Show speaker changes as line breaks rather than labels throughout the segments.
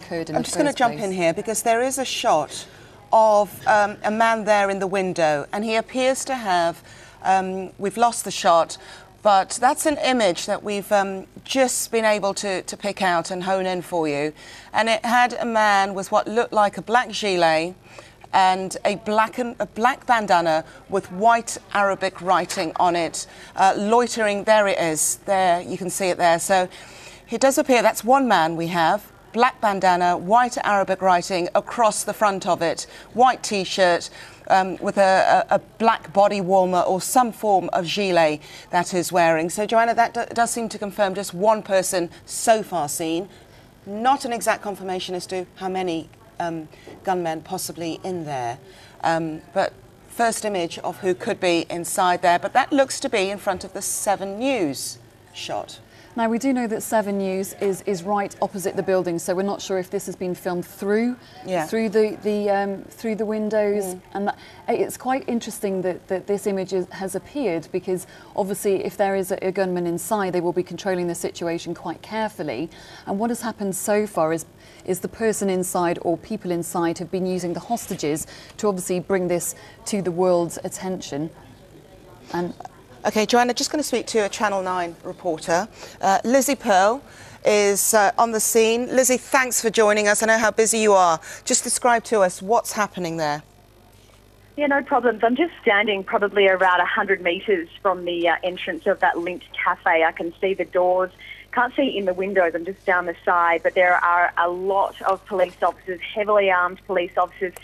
occurred in
I'm
the
just going to
first
jump
place.
in here because there is a shot of a man there in the window, and he appears to have, we've lost the shot, but that's an image that we've just been able to pick out and hone in for you. And it had a man with what looked like a black gilet and a black bandana with white Arabic writing on it, loitering. There it is. There, you can see it there. So it does appear that's one man we have. Black bandana, white Arabic writing across the front of it, white T-shirt with a black body warmer or some form of gilet that is wearing. So, Joanna, that does seem to confirm just one person so far seen. Not an exact confirmation as to how many gunmen possibly in there. But first image of who could be inside there. But that looks to be in front of the 7 News shot.
Now, we do know that 7 News is right opposite the building, so we're not sure if this has been filmed through the windows. And it's quite interesting that this image has appeared, because obviously if there is a gunman inside, they will be controlling the situation quite carefully. And what has happened so far is the person inside, or people inside, have been using the hostages to obviously bring this to the world's attention. And
OK, Joanna, just going to speak to a Channel 9 reporter. Lizzie Pearl is on the scene. Lizzie, thanks for joining us. I know how busy you are. Just describe to us what's happening there.
Yeah, no problems. I'm just standing probably around 100 metres from the entrance of that Lindt cafe. I can see the doors. Can't see in the windows. I'm just down the side. But there are a lot of police officers, heavily armed police officers,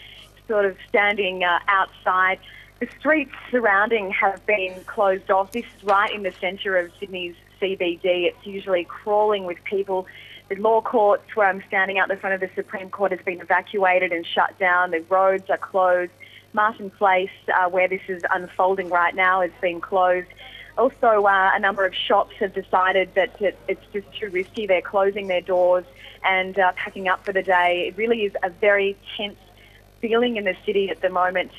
sort of standing outside. The streets surrounding have been closed off. This is right in the centre of Sydney's CBD. It's usually crawling with people. The law courts, where I'm standing out the front of the Supreme Court, has been evacuated and shut down. The roads are closed. Martin Place, where this is unfolding right now, has been closed. Also, a number of shops have decided that it's just too risky. They're closing their doors and packing up for the day. It really is a very tense feeling in the city at the moment.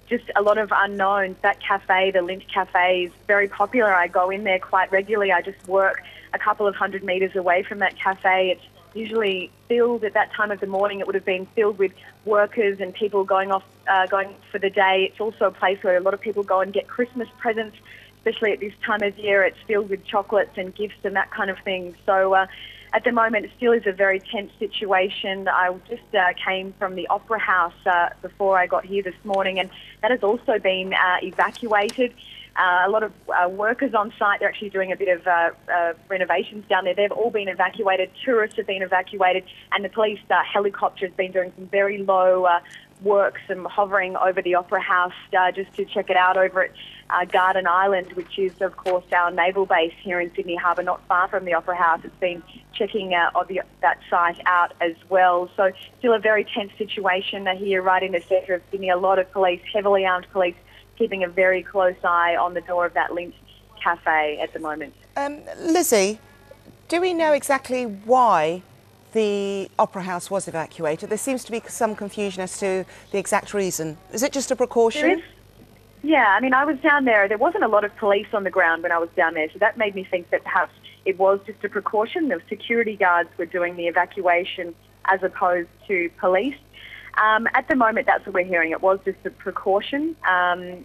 Just a lot of unknowns. That cafe, the Lindt cafe, is very popular. I go in there quite regularly. I just work a couple of 100 metres away from that cafe. It's usually filled at that time of the morning. It would have been filled with workers and people going for the day. It's also a place where a lot of people go and get Christmas presents, especially at this time of year. It's filled with chocolates and gifts and that kind of thing. So at the moment, it still is a very tense situation. I just came from the Opera House before I got here this morning, and that has also been evacuated. A lot of workers on site, they're actually doing a bit of renovations down there. They've all been evacuated. Tourists have been evacuated, and the police helicopter has been doing some very low work, some hovering over the Opera House just to check it out over at Garden Island, which is, of course, our naval base here in Sydney Harbour, not far from the Opera House. It's been checking that site out as well. So still a very tense situation here right in the centre of Sydney. A lot of police, heavily armed police, keeping a very close eye on the door of that Lindt cafe at the moment.
Lizzie, do we know exactly why the Opera House was evacuated? There seems to be some confusion as to the exact reason. Is it just a precaution?
There is. Yeah, I mean, I was down there. There wasn't a lot of police on the ground when I was down there, so that made me think that perhaps it was just a precaution. The security guards were doing the evacuation as opposed to police. At the moment, that's what we're hearing. It was just a precaution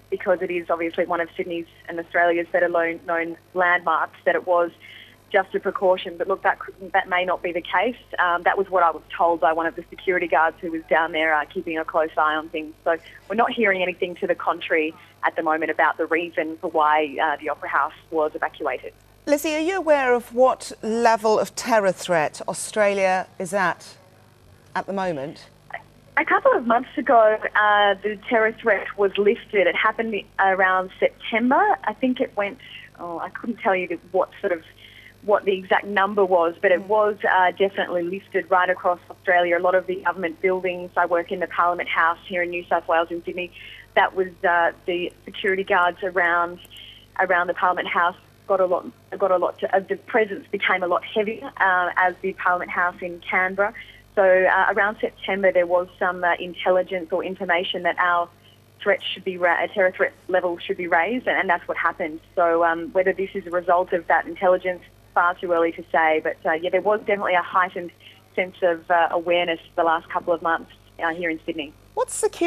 because it is obviously one of Sydney's and Australia's better known landmarks, that it was just a precaution. But look, that may not be the case. That was what I was told by one of the security guards who was down there keeping a close eye on things. So we're not hearing anything to the contrary at the moment about the reason for why the Opera House was evacuated.
Lizzie, are you aware of what level of terror threat Australia is at the moment?
A couple of months ago, the terror threat was lifted. It happened around September. I think it went, I couldn't tell you what the exact number was, but it was definitely lifted right across Australia. A lot of the government buildings, I work in the Parliament House here in New South Wales in Sydney, that was the security guards around the Parliament House the presence became a lot heavier as the Parliament House in Canberra. So around September, there was some intelligence or information that our terror threat level should be raised, and that's what happened. So whether this is a result of that intelligence, far too early to say. But yeah, there was definitely a heightened sense of awareness the last couple of months here in Sydney.
What's security?